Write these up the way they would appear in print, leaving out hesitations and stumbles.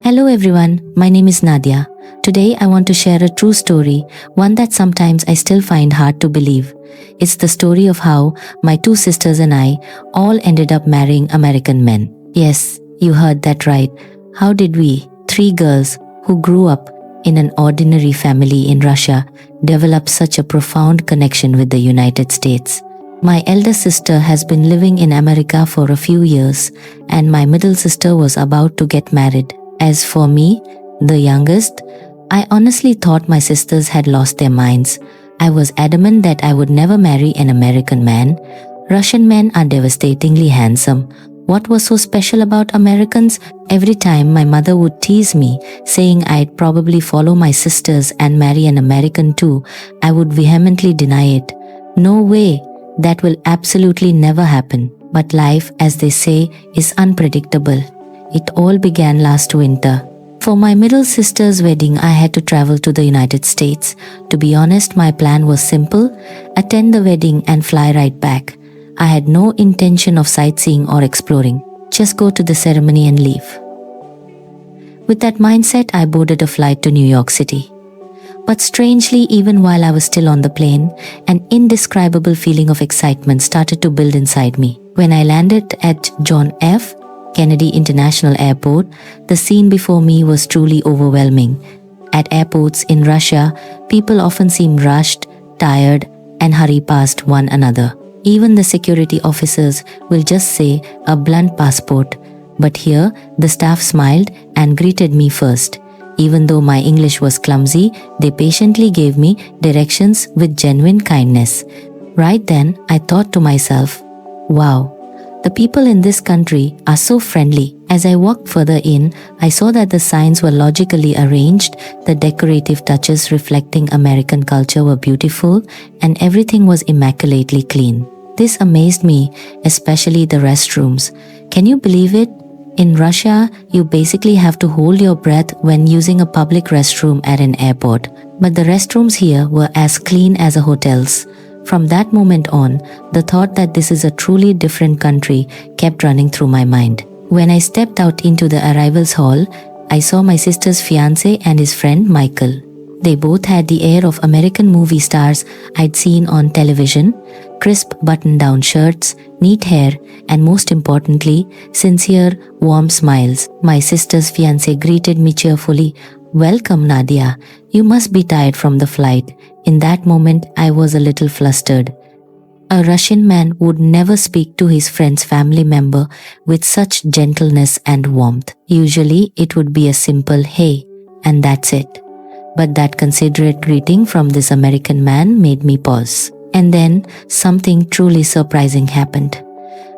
Hello everyone, my name is Nadia. Today I want to share a true story, one that sometimes I still find hard to believe. It's the story of how my two sisters and I all ended up marrying American men. Yes, you heard that right. How did we, three girls who grew up in an ordinary family in Russia, develop such a profound connection with the United States? My elder sister has been living in America for a few years, and my middle sister was about to get married. As for me, the youngest, I honestly thought my sisters had lost their minds. I was adamant that I would never marry an American man. Russian men are devastatingly handsome. What was so special about Americans? Every time my mother would tease me, saying I'd probably follow my sisters and marry an American too, I would vehemently deny it. No way, that will absolutely never happen. But life, as they say, is unpredictable. It all began last winter. For my middle sister's wedding, I had to travel to the United States. To be honest, my plan was simple: attend the wedding and fly right back. I had no intention of sightseeing or exploring. Just go to the ceremony and leave. With that mindset, I boarded a flight to New York City. But strangely, even while I was still on the plane, an indescribable feeling of excitement started to build inside me. When I landed at John F. Kennedy International Airport, the scene before me was truly overwhelming. At airports in Russia, people often seem rushed, tired, and hurry past one another. Even the security officers will just say a blunt passport. But here, the staff smiled and greeted me first. Even though my English was clumsy, they patiently gave me directions with genuine kindness. Right then, I thought to myself, wow, the people in this country are so friendly. As I walked further in, I saw that the signs were logically arranged, the decorative touches reflecting American culture were beautiful, and everything was immaculately clean. This amazed me, especially the restrooms. Can you believe it? In Russia, you basically have to hold your breath when using a public restroom at an airport. But the restrooms here were as clean as a hotel's. From that moment on, the thought that this is a truly different country kept running through my mind. When I stepped out into the arrivals hall, I saw my sister's fiancé and his friend Michael. They both had the air of American movie stars I'd seen on television: crisp button-down shirts, neat hair, and most importantly, sincere, warm smiles. My sister's fiancé greeted me cheerfully. "Welcome, Nadia. You must be tired from the flight." In that moment, I was a little flustered. A Russian man would never speak to his friend's family member with such gentleness and warmth. Usually, it would be a simple "hey," and that's it. But that considerate greeting from this American man made me pause. And then, something truly surprising happened.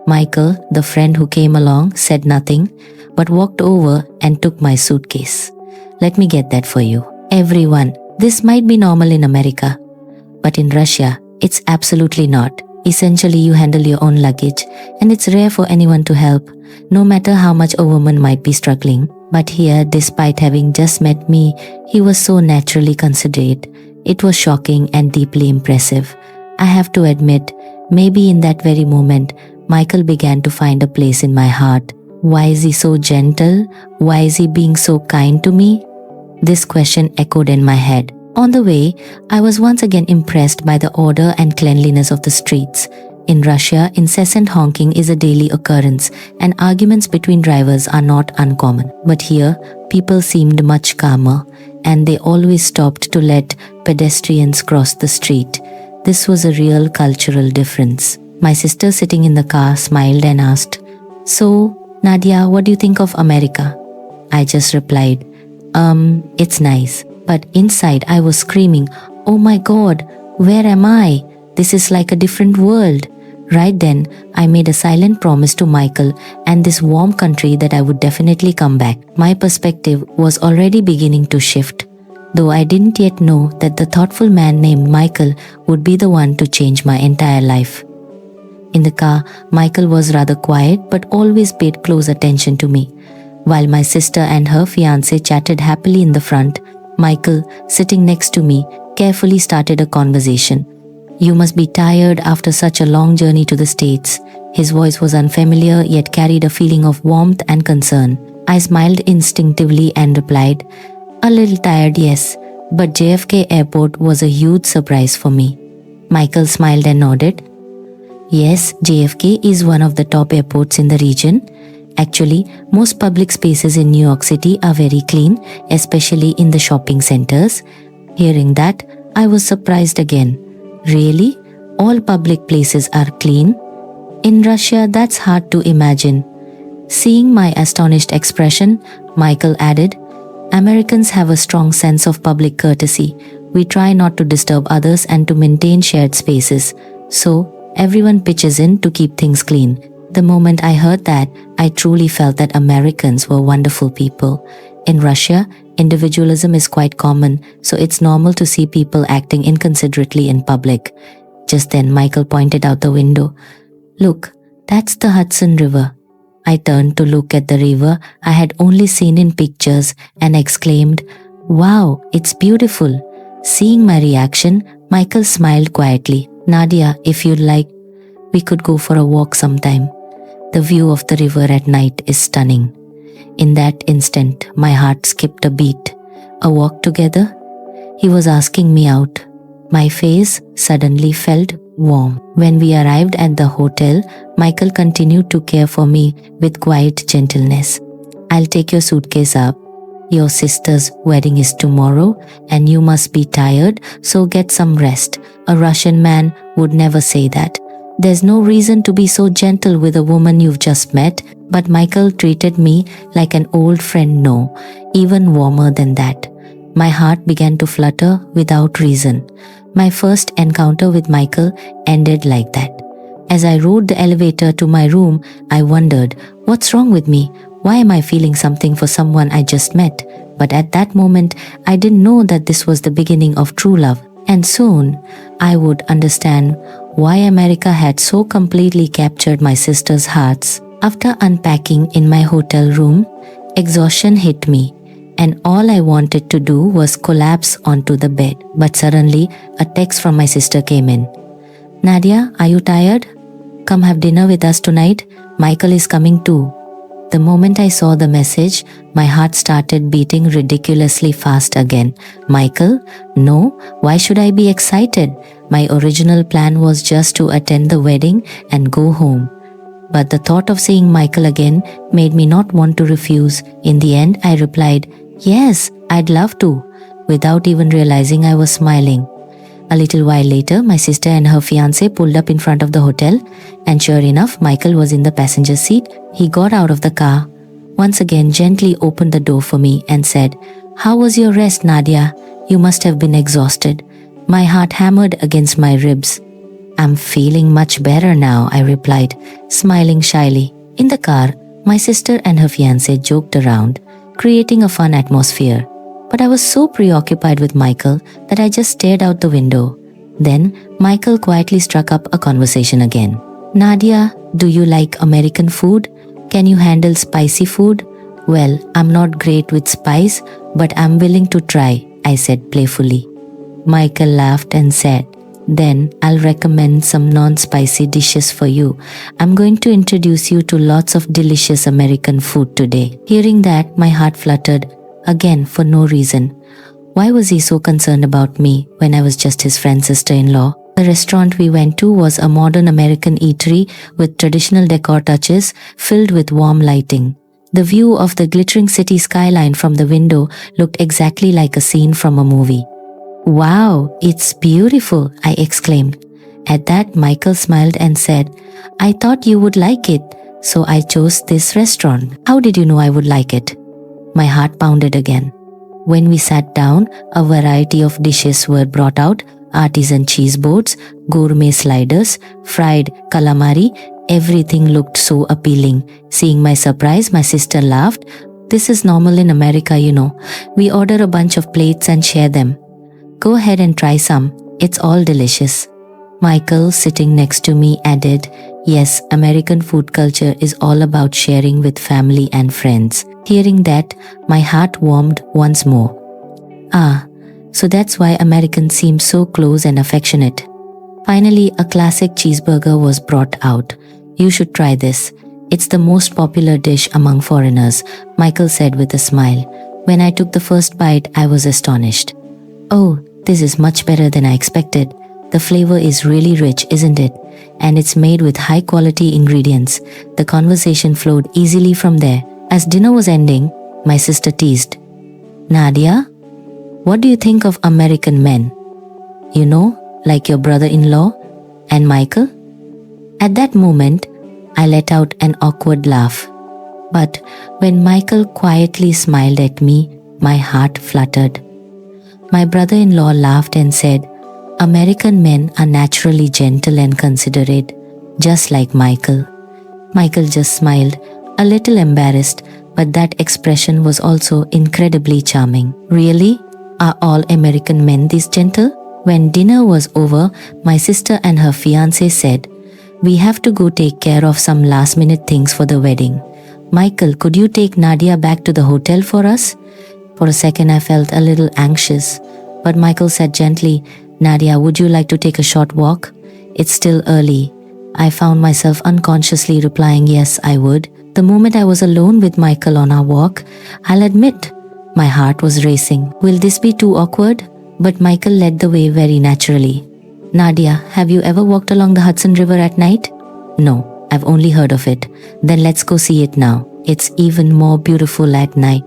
Michael, the friend who came along, said nothing, but walked over and took my suitcase. "Let me get that for you." Everyone, this might be normal in America, but in Russia, it's absolutely not. Essentially, you handle your own luggage, and it's rare for anyone to help, no matter how much a woman might be struggling. But here, despite having just met me, he was so naturally considerate. It was shocking and deeply impressive. I have to admit, maybe in that very moment, Michael began to find a place in my heart. Why is he so gentle? Why is he being so kind to me? This question echoed in my head. On the way, I was once again impressed by the order and cleanliness of the streets. In Russia, incessant honking is a daily occurrence, and arguments between drivers are not uncommon. But here, people seemed much calmer, and they always stopped to let pedestrians cross the street. This was a real cultural difference. My sister, sitting in the car, smiled and asked, "So, Nadia, what do you think of America?" I just replied, "It's nice." But inside I was screaming, "Oh my God, where am I? This is like a different world." Right then, I made a silent promise to Michael and this warm country that I would definitely come back. My perspective was already beginning to shift, though I didn't yet know that the thoughtful man named Michael would be the one to change my entire life. In the car, Michael was rather quiet but always paid close attention to me. While my sister and her fiancé chatted happily in the front, Michael, sitting next to me, carefully started a conversation. "You must be tired after such a long journey to the States." His voice was unfamiliar yet carried a feeling of warmth and concern. I smiled instinctively and replied, "A little tired, yes, but JFK Airport was a huge surprise for me." Michael smiled and nodded. Yes, JFK is one of the top airports in the region. Actually, most public spaces in New York City are very clean, especially in the shopping centers. Hearing that, I was surprised again. Really? All public places are clean? In Russia, that's hard to imagine. Seeing my astonished expression, Michael added, "Americans have a strong sense of public courtesy. We try not to disturb others and to maintain shared spaces. So, everyone pitches in to keep things clean." The moment I heard that, I truly felt that Americans were wonderful people. In Russia, individualism is quite common, so it's normal to see people acting inconsiderately in public. Just then, Michael pointed out the window. "Look, that's the Hudson River." I turned to look at the river I had only seen in pictures and exclaimed, "Wow, it's beautiful." Seeing my reaction, Michael smiled quietly. "Nadia, if you'd like, we could go for a walk sometime. The view of the river at night is stunning." In that instant, my heart skipped a beat. A walk together? He was asking me out. My face suddenly felt warm. When we arrived at the hotel, Michael continued to care for me with quiet gentleness. "I'll take your suitcase up. Your sister's wedding is tomorrow and you must be tired, so get some rest." A Russian man would never say that. There's no reason to be so gentle with a woman you've just met, but Michael treated me like an old friend, no, even warmer than that. My heart began to flutter without reason. My first encounter with Michael ended like that. As I rode the elevator to my room, I wondered, what's wrong with me? Why am I feeling something for someone I just met? But at that moment, I didn't know that this was the beginning of true love. And soon, I would understand why America had so completely captured my sister's hearts. After unpacking in my hotel room, exhaustion hit me, and all I wanted to do was collapse onto the bed. But suddenly, a text from my sister came in. "Nadia, are you tired? Come have dinner with us tonight. Michael is coming too." The moment I saw the message, my heart started beating ridiculously fast again. "Michael? No, why should I be excited? My original plan was just to attend the wedding and go home." But the thought of seeing Michael again made me not want to refuse. In the end, I replied, "Yes, I'd love to," without even realizing I was smiling. A little while later, my sister and her fiancé pulled up in front of the hotel, and sure enough, Michael was in the passenger seat. He got out of the car, once again gently opened the door for me and said, "How was your rest, Nadia? You must have been exhausted." My heart hammered against my ribs. "I'm feeling much better now," I replied, smiling shyly. In the car, my sister and her fiancé joked around, creating a fun atmosphere. But I was so preoccupied with Michael that I just stared out the window. Then, Michael quietly struck up a conversation again. "Nadia, do you like American food? Can you handle spicy food?" "Well, I'm not great with spice, but I'm willing to try," I said playfully. Michael laughed and said, "Then I'll recommend some non-spicy dishes for you. I'm going to introduce you to lots of delicious American food today." Hearing that, my heart fluttered again for no reason. Why was he so concerned about me when I was just his friend's sister-in-law? The restaurant we went to was a modern American eatery with traditional decor touches filled with warm lighting. The view of the glittering city skyline from the window looked exactly like a scene from a movie. "Wow, it's beautiful," I exclaimed. At that, Michael smiled and said, "I thought you would like it, so I chose this restaurant." "How did you know I would like it?" My heart pounded again. When we sat down, a variety of dishes were brought out: artisan cheese boards, gourmet sliders, fried calamari. Everything looked so appealing. Seeing my surprise, my sister laughed. "This is normal in America, you know. We order a bunch of plates and share them. Go ahead and try some. It's all delicious." Michael, sitting next to me, added, "Yes, American food culture is all about sharing with family and friends." Hearing that, my heart warmed once more. Ah, so that's why Americans seem so close and affectionate. Finally, a classic cheeseburger was brought out. "You should try this. It's the most popular dish among foreigners, Michael said with a smile. When I took the first bite, I was astonished. Oh, this is much better than I expected. The flavor is really rich, isn't it? And it's made with high-quality ingredients. The conversation flowed easily from there. As dinner was ending, my sister teased, Nadia, what do you think of American men? You know, like your brother-in-law and Michael? At that moment, I let out an awkward laugh. But when Michael quietly smiled at me, my heart fluttered. My brother-in-law laughed and said, American men are naturally gentle and considerate, just like Michael. Michael just smiled, a little embarrassed, but that expression was also incredibly charming. Really? Are all American men this gentle? When dinner was over, my sister and her fiancé said, we have to go take care of some last-minute things for the wedding. Michael, could you take Nadia back to the hotel for us? For a second I felt a little anxious, but Michael said gently, Nadia, would you like to take a short walk? It's still early. I found myself unconsciously replying yes, I would. The moment I was alone with Michael on our walk, I'll admit, my heart was racing. Will this be too awkward? But Michael led the way very naturally. Nadia, have you ever walked along the Hudson River at night? No, I've only heard of it. Then let's go see it now. It's even more beautiful at night.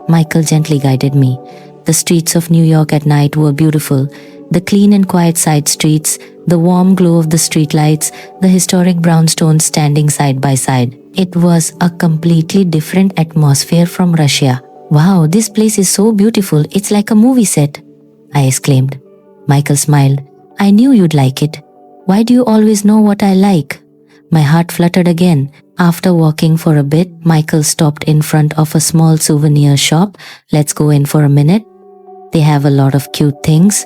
Michael gently guided me. The streets of New York at night were beautiful. The clean and quiet side streets, the warm glow of the streetlights, the historic brownstones standing side by side. It was a completely different atmosphere from Russia. Wow, this place is so beautiful. It's like a movie set, I exclaimed. Michael smiled. I knew you'd like it. Why do you always know what I like? My heart fluttered again. After walking for a bit, Michael stopped in front of a small souvenir shop. Let's go in for a minute. They have a lot of cute things.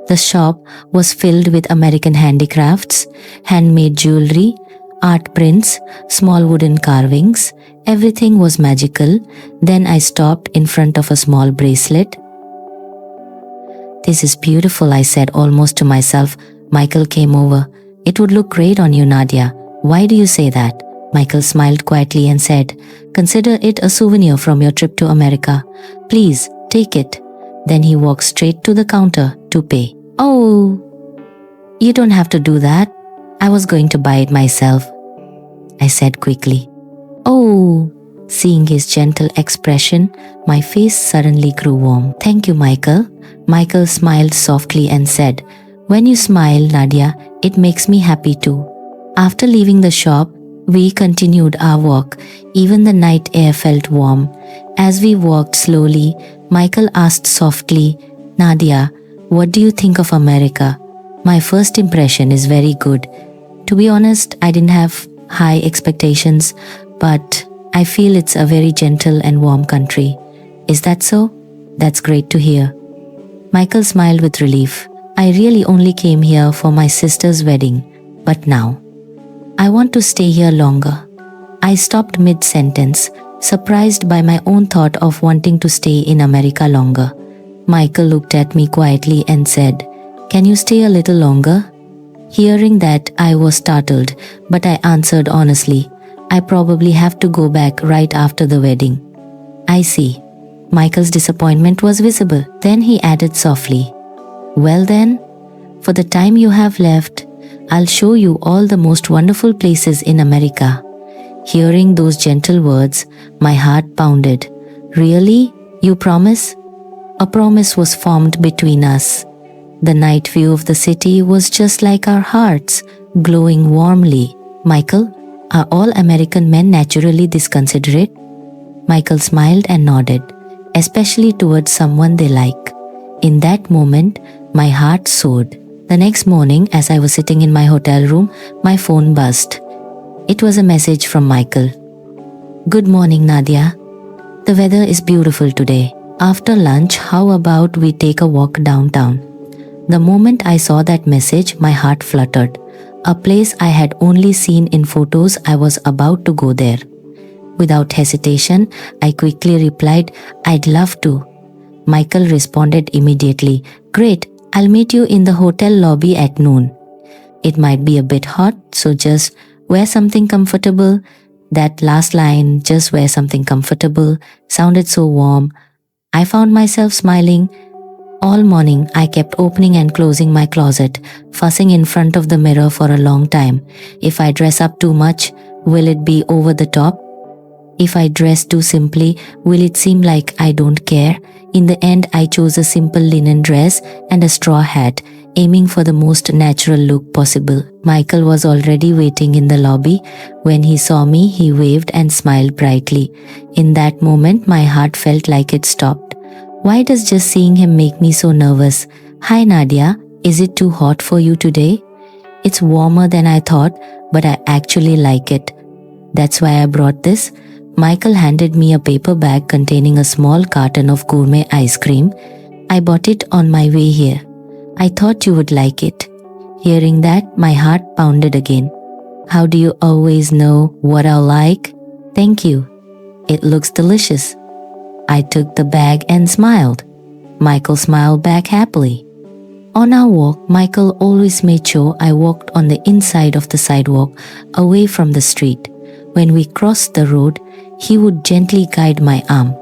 The shop was filled with American handicrafts, handmade jewelry, art prints, small wooden carvings. Everything was magical. Then I stopped in front of a small bracelet. This is beautiful, I said almost to myself. Michael came over. It would look great on you, Nadia. Why do you say that? Michael smiled quietly and said, consider it a souvenir from your trip to America. Please, take it. Then he walked straight to the counter to pay. Oh, you don't have to do that. I was going to buy it myself, I said quickly. Oh, seeing his gentle expression, my face suddenly grew warm. Thank you, Michael. Michael smiled softly and said, when you smile, Nadia, it makes me happy too. After leaving the shop, we continued our walk. Even the night air felt warm. As we walked slowly, Michael asked softly, Nadia, what do you think of America? My first impression is very good. To be honest, I didn't have high expectations, but I feel it's a very gentle and warm country. Is that so? That's great to hear. Michael smiled with relief. I really only came here for my sister's wedding, but now I want to stay here longer. I stopped mid-sentence, surprised by my own thought of wanting to stay in America longer. Michael looked at me quietly and said, can you stay a little longer? Hearing that, I was startled, but I answered honestly, I probably have to go back right after the wedding. I see. Michael's disappointment was visible. Then he added softly, well then, for the time you have left, I'll show you all the most wonderful places in America. Hearing those gentle words, my heart pounded. Really? You promise? A promise was formed between us. The night view of the city was just like our hearts, glowing warmly. Michael, are all American men naturally this considerate? Michael smiled and nodded, especially towards someone they like. In that moment, my heart soared. The next morning, as I was sitting in my hotel room, my phone buzzed. It was a message from Michael. Good morning, Nadia. The weather is beautiful today. After lunch, how about we take a walk downtown? The moment I saw that message, my heart fluttered. A place I had only seen in photos, I was about to go there. Without hesitation, I quickly replied, I'd love to. Michael responded immediately, great, I'll meet you in the hotel lobby at noon. It might be a bit hot, so just wear something comfortable. That last line, "just wear something comfortable," sounded so warm. I found myself smiling. All morning, I kept opening and closing my closet, fussing in front of the mirror for a long time. If I dress up too much, will it be over the top? If I dress too simply, will it seem like I don't care? In the end, I chose a simple linen dress and a straw hat, aiming for the most natural look possible. Michael was already waiting in the lobby. When he saw me, he waved and smiled brightly. In that moment, my heart felt like it stopped. Why does just seeing him make me so nervous? "Hi Nadia, is it too hot for you today?" "It's warmer than I thought, but I actually like it. That's why I brought this." Michael handed me a paper bag containing a small carton of gourmet ice cream. "I bought it on my way here. I thought you would like it." Hearing that, my heart pounded again. "How do you always know what I like?" "Thank you. It looks delicious." I took the bag and smiled. Michael smiled back happily. On our walk, Michael always made sure I walked on the inside of the sidewalk, away from the street. When we crossed the road, he would gently guide my arm.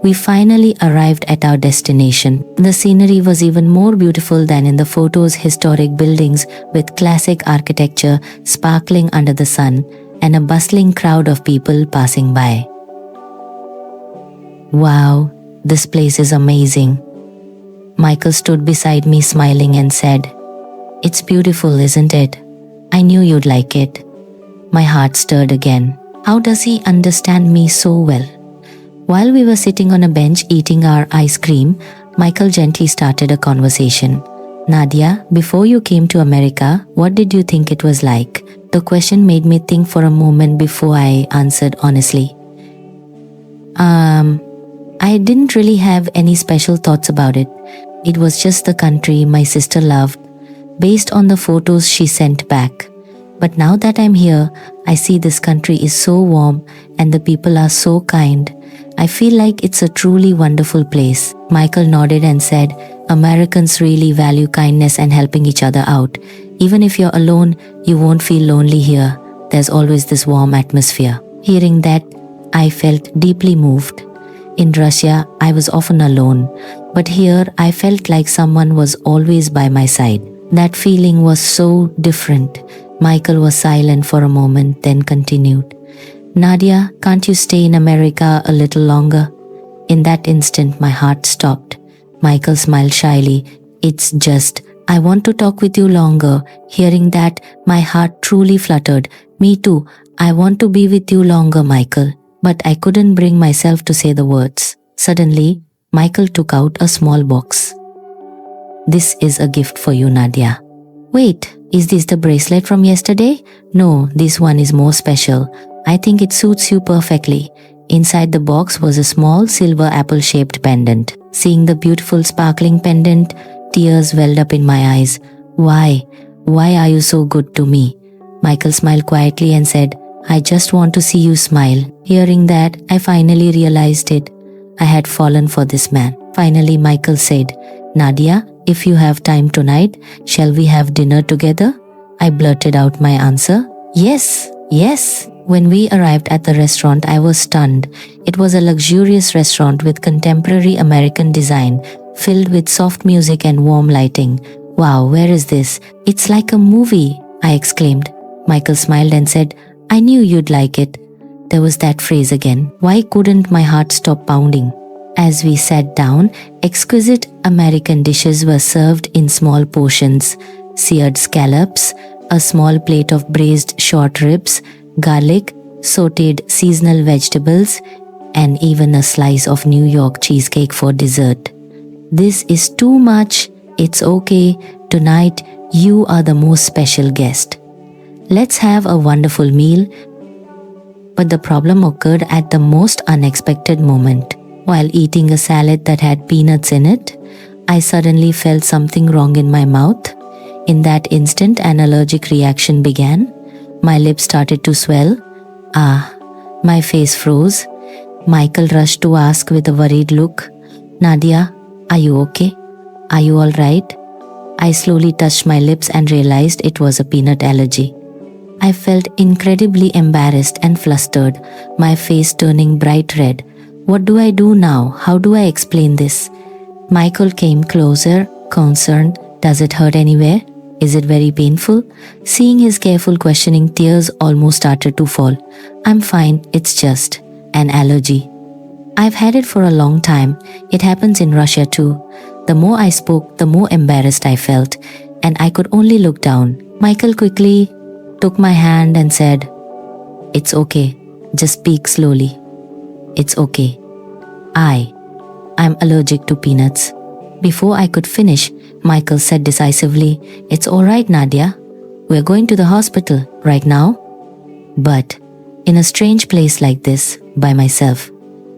We finally arrived at our destination. The scenery was even more beautiful than in the photos. Historic buildings with classic architecture sparkling under the sun, and a bustling crowd of people passing by. "Wow, this place is amazing." Michael stood beside me smiling and said, "It's beautiful, isn't it? I knew you'd like it." My heart stirred again. How does he understand me so well? While we were sitting on a bench eating our ice cream, Michael gently started a conversation. "Nadia, before you came to America, what did you think it was like?" The question made me think for a moment before I answered honestly. I didn't really have any special thoughts about it. It was just the country my sister loved, based on the photos she sent back. But now that I'm here, I see this country is so warm and the people are so kind. I feel like it's a truly wonderful place. Michael nodded and said, "Americans really value kindness and helping each other out. Even if you're alone, you won't feel lonely here. There's always this warm atmosphere." Hearing that, I felt deeply moved. In Russia, I was often alone, but here I felt like someone was always by my side. That feeling was so different. Michael was silent for a moment, then continued, "Nadia, can't you stay in America a little longer?" In that instant, my heart stopped. Michael smiled shyly. "It's just, I want to talk with you longer." Hearing that, my heart truly fluttered. "Me too. I want to be with you longer, Michael." But I couldn't bring myself to say the words. Suddenly, Michael took out a small box. "This is a gift for you, Nadia." "Wait, is this the bracelet from yesterday?" "No, this one is more special. I think it suits you perfectly." Inside the box was a small silver apple-shaped pendant. Seeing the beautiful sparkling pendant, tears welled up in my eyes. Why? Why are you so good to me?" Michael smiled quietly and said, "I just want to see you smile." Hearing that, I finally realized it. I had fallen for this man. Finally, Michael said, "Nadia, if you have time tonight, shall we have dinner together?" I blurted out my answer. Yes, yes." When we arrived at the restaurant, I was stunned. It was a luxurious restaurant with contemporary American design, filled with soft music and warm lighting. "Wow, where is this? It's like a movie," I exclaimed. Michael smiled and said, "I knew you'd like it." There was that phrase again. Why couldn't my heart stop pounding? As we sat down, exquisite American dishes were served in small portions. Seared scallops, a small plate of braised short ribs, garlic, sautéed seasonal vegetables, and even a slice of New York cheesecake for dessert. "This is too much. It's okay. Tonight, you are the most special guest. Let's have a wonderful meal." But the problem occurred at the most unexpected moment. While eating a salad that had peanuts in it, I suddenly felt something wrong in my mouth. In that instant, an allergic reaction began. My lips started to swell. My face froze. Michael rushed to ask with a worried look, "Nadia, are you okay? Are you all right?" I slowly touched my lips and realized it was a peanut allergy. I felt incredibly embarrassed and flustered, my face turning bright red. What do I do now? How do I explain this? Michael came closer, concerned. Does it hurt anywhere? Is it very painful? Seeing his careful questioning, tears almost started to fall. I'm fine, it's just an allergy. I've had it for a long time. It happens in Russia too. The more I spoke, the more embarrassed I felt, and I could only look down. Michael quickly took my hand and said, "It's okay. Just speak slowly. It's okay. I'm allergic to peanuts." Before I could finish, Michael said decisively, "It's all right, Nadia. We're going to the hospital right now." But in a strange place like this, by myself.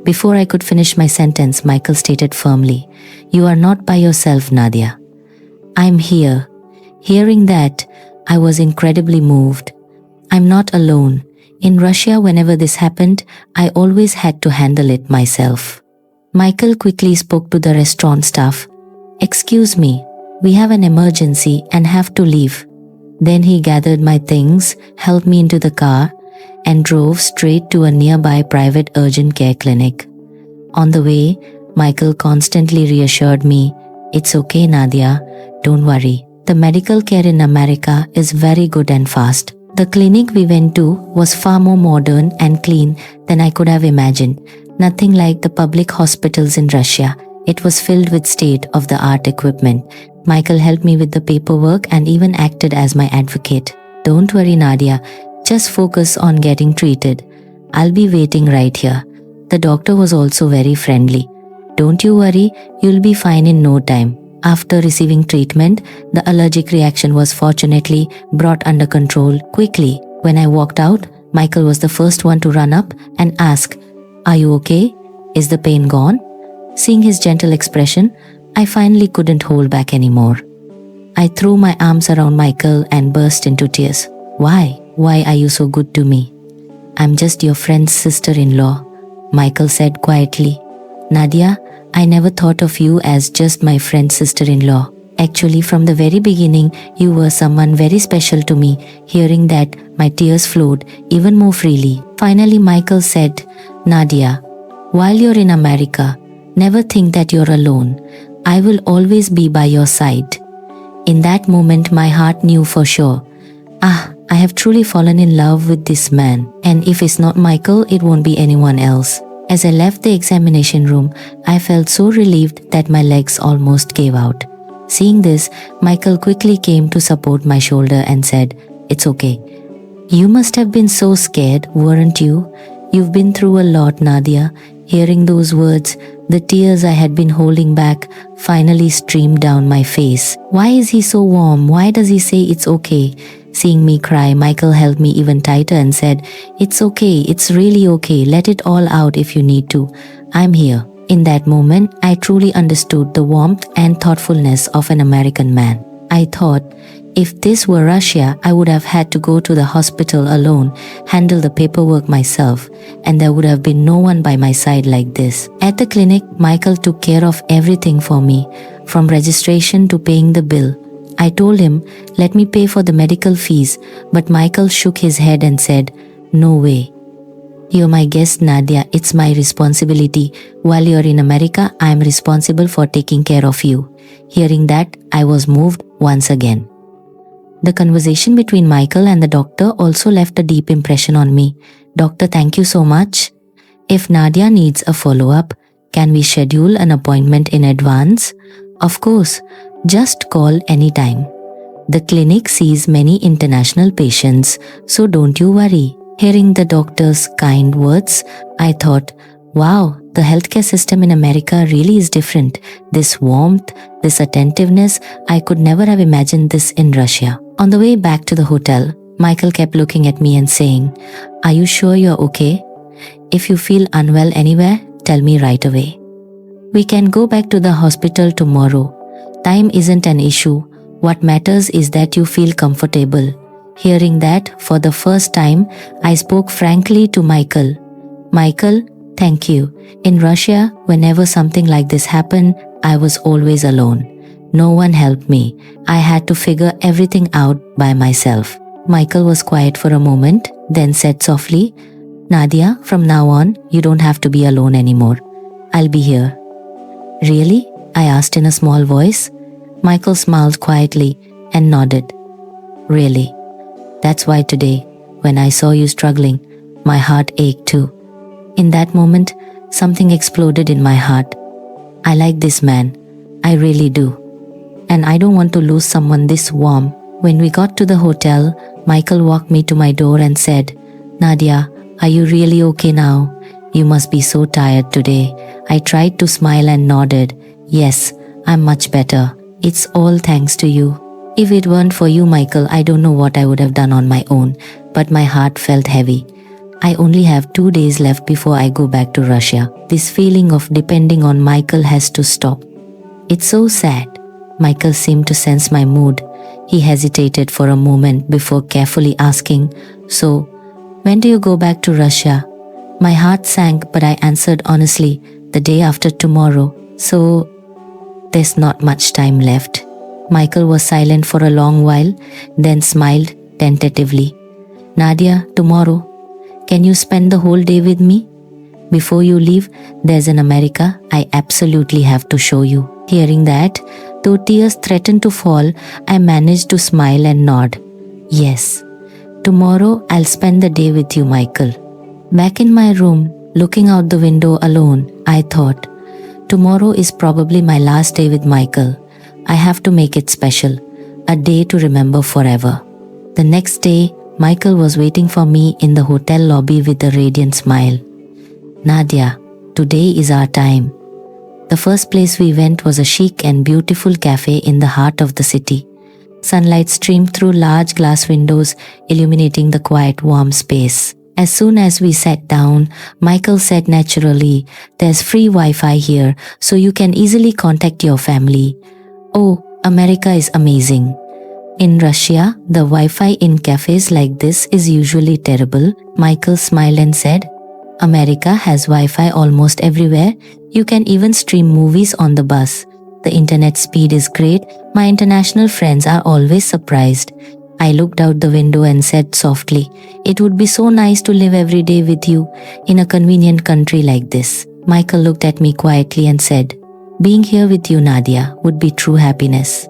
Before I could finish my sentence, Michael stated firmly, "You are not by yourself, Nadia. I'm here." Hearing that, I was incredibly moved. I'm not alone. In Russia, whenever this happened, I always had to handle it myself. Michael quickly spoke to the restaurant staff. "Excuse me, we have an emergency and have to leave." Then he gathered my things, helped me into the car, and drove straight to a nearby private urgent care clinic. On the way, Michael constantly reassured me, "It's okay, Nadia, don't worry. The medical care in America is very good and fast." The clinic we went to was far more modern and clean than I could have imagined. Nothing like the public hospitals in Russia. It was filled with state-of-the-art equipment. Michael helped me with the paperwork and even acted as my advocate. "Don't worry, Nadia. Just focus on getting treated. I'll be waiting right here." The doctor was also very friendly. "Don't you worry, you'll be fine in no time." After receiving treatment, the allergic reaction was fortunately brought under control quickly. When I walked out, Michael was the first one to run up and ask, "Are you okay? Is the pain gone?" Seeing his gentle expression, I finally couldn't hold back anymore. I threw my arms around Michael and burst into tears. Why? Why are you so good to me?" "I'm just your friend's sister-in-law," Michael said quietly. "Nadia, I never thought of you as just my friend's sister-in-law. Actually, from the very beginning, you were someone very special to me." Hearing that, my tears flowed even more freely. Finally, Michael said, "Nadia, while you're in America, never think that you're alone. I will always be by your side." In that moment, my heart knew for sure, I have truly fallen in love with this man. And if it's not Michael, it won't be anyone else. As I left the examination room, I felt so relieved that my legs almost gave out. Seeing this, Michael quickly came to support my shoulder and said, "It's okay. You must have been so scared, weren't you? You've been through a lot, Nadia." Hearing those words, the tears I had been holding back finally streamed down my face. Why is he so warm? Why does he say it's okay? Seeing me cry, Michael held me even tighter and said, "It's okay, it's really okay. Let it all out if you need to. I'm here." In that moment, I truly understood the warmth and thoughtfulness of an American man. I thought, if this were Russia, I would have had to go to the hospital alone, handle the paperwork myself, and there would have been no one by my side like this. At the clinic, Michael took care of everything for me, from registration to paying the bill. I told him, "Let me pay for the medical fees," but Michael shook his head and said, "No way. You're my guest, Nadia. It's my responsibility. While you're in America, I'm responsible for taking care of you." Hearing that, I was moved once again. The conversation between Michael and the doctor also left a deep impression on me. "Doctor, thank you so much. If Nadia needs a follow-up, can we schedule an appointment in advance?" "Of course. Just call anytime. The clinic sees many international patients, so don't you worry." Hearing the doctor's kind words, I thought, wow, the healthcare system in America really is different. This warmth, this attentiveness, I could never have imagined this in Russia. On the way back to the hotel, Michael kept looking at me and saying, "Are you sure you're okay? If you feel unwell anywhere, tell me right away. We can go back to the hospital tomorrow. Time isn't an issue. What matters is that you feel comfortable." Hearing that, for the first time, I spoke frankly to Michael. "Michael, thank you. In Russia, whenever something like this happened, I was always alone. No one helped me. I had to figure everything out by myself." Michael was quiet for a moment, then said softly, Nadia, from now on, you don't have to be alone anymore. I'll be here. Really? I asked in a small voice. Michael smiled quietly and nodded. Really? That's why today, when I saw you struggling, my heart ached too. In that moment, something exploded in my heart. I like this man. I really do. And I don't want to lose someone this warm. When we got to the hotel, Michael walked me to my door and said, Nadia, are you really okay now? You must be so tired today. I tried to smile and nodded. Yes, I'm much better. It's all thanks to you. If it weren't for you, Michael, I don't know what I would have done on my own, but my heart felt heavy. I only have 2 days left before I go back to Russia. This feeling of depending on Michael has to stop. It's so sad. Michael seemed to sense my mood. He hesitated for a moment before carefully asking, So, when do you go back to Russia? My heart sank, but I answered honestly, the day after tomorrow. So, there's not much time left. Michael was silent for a long while, then smiled tentatively. Nadia, tomorrow, can you spend the whole day with me? Before you leave, there's an America I absolutely have to show you. Hearing that, though tears threatened to fall, I managed to smile and nod. Yes, tomorrow I'll spend the day with you, Michael. Back in my room, looking out the window alone, I thought, tomorrow is probably my last day with Michael. I have to make it special, a day to remember forever. The next day, Michael was waiting for me in the hotel lobby with a radiant smile. Nadia, today is our time. The first place we went was a chic and beautiful cafe in the heart of the city. Sunlight streamed through large glass windows, illuminating the quiet, warm space. As soon as we sat down, Michael said naturally, There's free Wi-Fi here, so you can easily contact your family. Oh, America is amazing. In Russia, the Wi-Fi in cafes like this is usually terrible. Michael smiled and said, America has Wi-Fi almost everywhere. You can even stream movies on the bus. The internet speed is great. My international friends are always surprised. I looked out the window and said softly, It would be so nice to live every day with you in a convenient country like this. Michael looked at me quietly and said, Being here with you, Nadia, would be true happiness.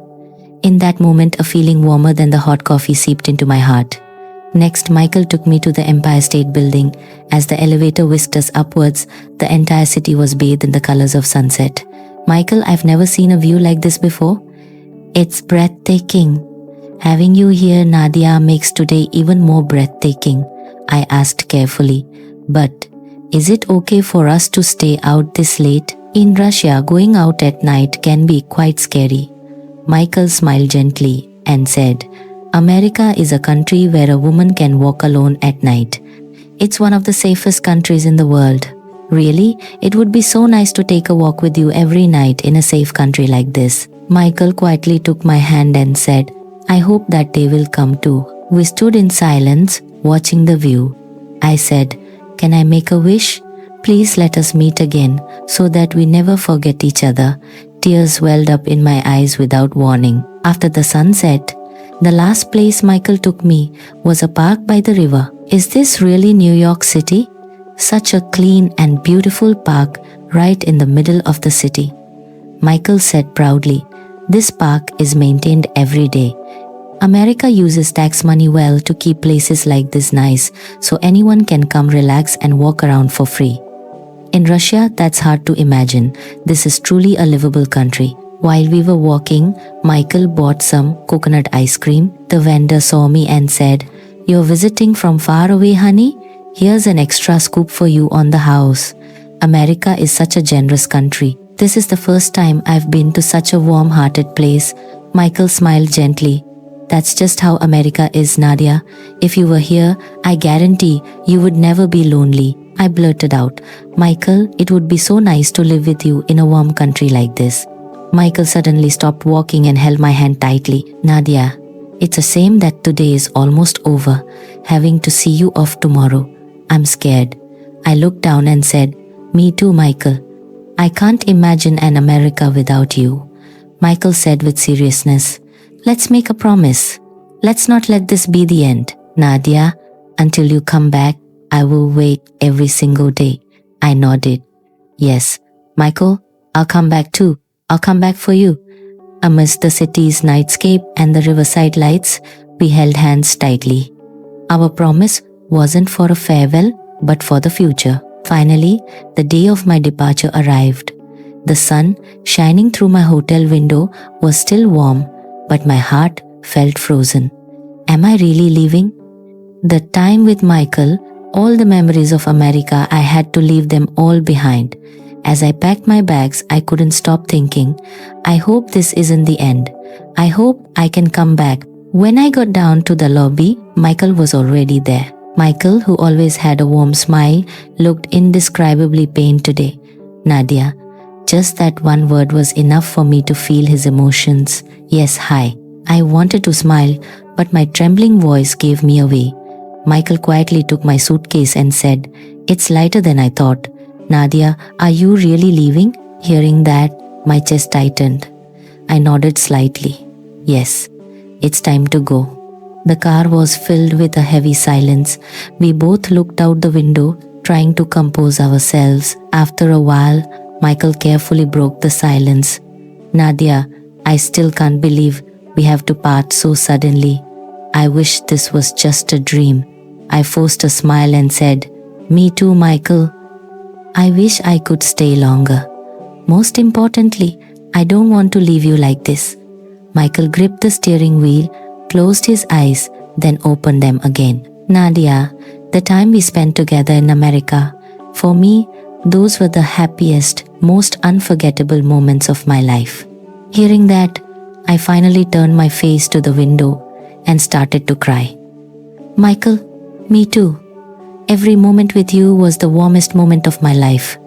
In that moment, a feeling warmer than the hot coffee seeped into my heart. Next, Michael took me to the Empire State Building. As the elevator whisked us upwards, the entire city was bathed in the colors of sunset. Michael, I've never seen a view like this before. It's breathtaking. Having you here, Nadia, makes today even more breathtaking. I asked carefully, But is it okay for us to stay out this late? In Russia, going out at night can be quite scary. Michael smiled gently and said, America is a country where a woman can walk alone at night. It's one of the safest countries in the world. Really, it would be so nice to take a walk with you every night in a safe country like this. Michael quietly took my hand and said, I hope that day will come too. We stood in silence, watching the view. I said, Can I make a wish? Please let us meet again, so that we never forget each other. Tears welled up in my eyes without warning. After the sunset, the last place Michael took me was a park by the river. Is this really New York City? Such a clean and beautiful park right in the middle of the city. Michael said proudly, This park is maintained every day. America uses tax money well to keep places like this nice, so anyone can come relax and walk around for free. In Russia, that's hard to imagine. This is truly a livable country. While we were walking, Michael bought some coconut ice cream. The vendor saw me and said, You're visiting from far away, honey? Here's an extra scoop for you on the house. America is such a generous country. This is the first time I've been to such a warm-hearted place. Michael smiled gently. That's just how America is, Nadia. If you were here, I guarantee you would never be lonely. I blurted out, Michael, it would be so nice to live with you in a warm country like this. Michael suddenly stopped walking and held my hand tightly. Nadia, it's a shame that today is almost over. Having to see you off tomorrow. I'm scared. I looked down and said, Me too, Michael. I can't imagine an America without you. Michael said with seriousness, Let's make a promise. let's not let this be the end. Nadia, until you come back, I will wait every single day. I nodded. Yes, Michael, I'll come back too. I'll come back for you. Amidst the city's nightscape and the riverside lights, we held hands tightly. Our promise wasn't for a farewell, but for the future. Finally, the day of my departure arrived. The sun, shining through my hotel window, was still warm, but my heart felt frozen. Am I really leaving? The time with Michael, all the memories of America, I had to leave them all behind. As I packed my bags, I couldn't stop thinking, I hope this isn't the end. I hope I can come back. When I got down to the lobby, Michael was already there. Michael, who always had a warm smile, looked indescribably pained today. Nadia, just that one word was enough for me to feel his emotions. Yes, hi. I wanted to smile, but my trembling voice gave me away. Michael quietly took my suitcase and said, It's lighter than I thought. Nadia, are you really leaving? Hearing that, my chest tightened. I nodded slightly. Yes, it's time to go. The car was filled with a heavy silence. We both looked out the window, trying to compose ourselves. After a while, Michael carefully broke the silence. Nadia, I still can't believe we have to part so suddenly. I wish this was just a dream. I forced a smile and said, Me too, Michael. I wish I could stay longer. Most importantly, I don't want to leave you like this. Michael gripped the steering wheel, closed his eyes, then opened them again. Nadia, the time we spent together in America, for me, those were the happiest, most unforgettable moments of my life. Hearing that, I finally turned my face to the window and started to cry. Michael, me too. Every moment with you was the warmest moment of my life.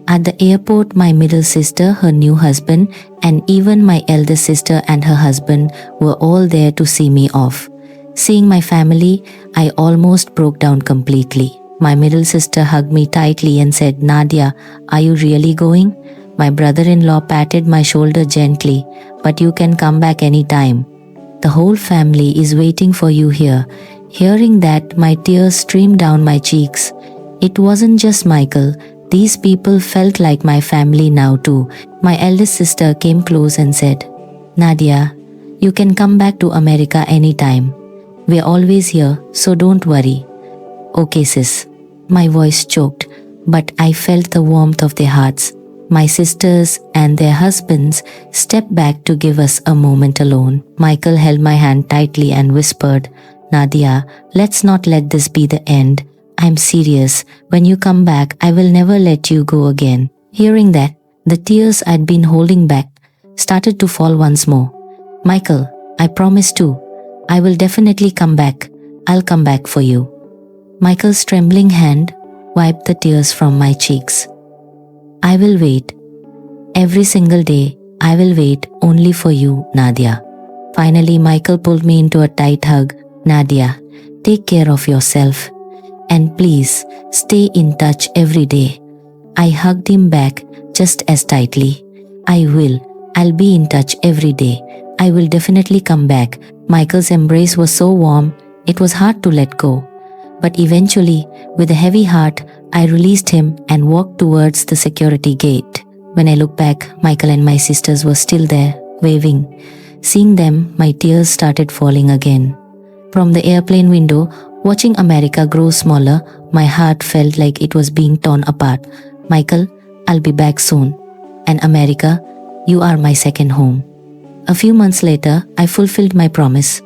At the airport, my middle sister, her new husband, and even my eldest sister and her husband were all there to see me off. Seeing my family, I almost broke down completely. My middle sister hugged me tightly and said, Nadia, are you really going? My brother-in-law patted my shoulder gently, but you can come back anytime. The whole family is waiting for you here. Hearing that, my tears streamed down my cheeks. It wasn't just Michael. These people felt like my family now too. My eldest sister came close and said, Nadia, you can come back to America anytime. We're always here, so don't worry. Okay, sis. My voice choked, but I felt the warmth of their hearts. My sisters and their husbands stepped back to give us a moment alone. Michael held my hand tightly and whispered, Nadia, let's not let this be the end. I'm serious. When you come back, I will never let you go again. Hearing that, the tears I'd been holding back started to fall once more. Michael, I promise too. I will definitely come back. I'll come back for you. Michael's trembling hand wiped the tears from my cheeks. I will wait. Every single day, I will wait only for you, Nadia. Finally, Michael pulled me into a tight hug. Nadia, take care of yourself. And please, stay in touch every day. I hugged him back just as tightly. I will. I'll be in touch every day. I will definitely come back. Michael's embrace was so warm, it was hard to let go. But eventually, with a heavy heart, I released him and walked towards the security gate. When I looked back, Michael and my sisters were still there, waving. Seeing them, my tears started falling again. From the airplane window, watching America grow smaller, my heart felt like it was being torn apart. Michael, I'll be back soon. And America, you are my second home. A few months later, I fulfilled my promise.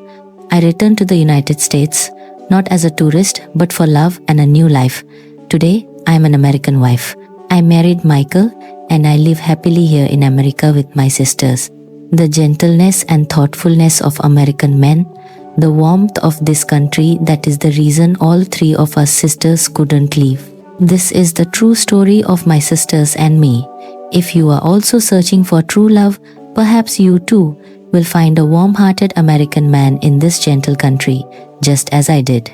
I returned to the United States, not as a tourist, but for love and a new life. Today, I am an American wife. I married Michael, and I live happily here in America with my sisters. The gentleness and thoughtfulness of American men, the warmth of this country, that is the reason all three of us sisters couldn't leave. This is the true story of my sisters and me. If you are also searching for true love, perhaps you too will find a warm-hearted American man in this gentle country, just as I did.